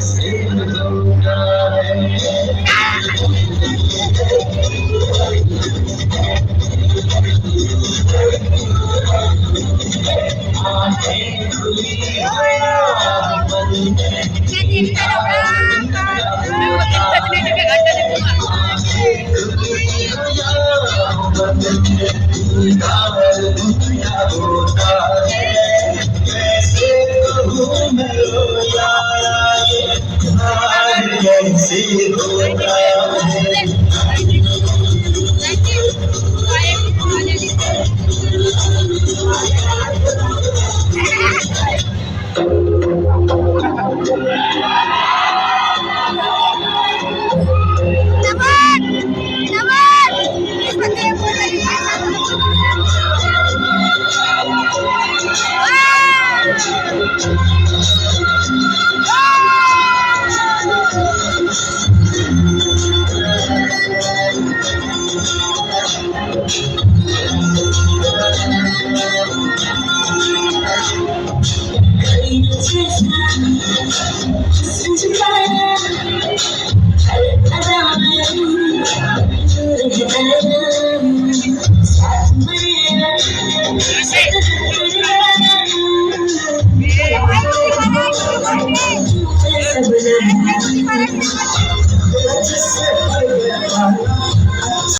से होता है आंखें खुली हो या बंद आंखें खुली हो या बंद क्या होता है कैसे कहूँ मैं रोया ये हाल कैसे होता है Wow!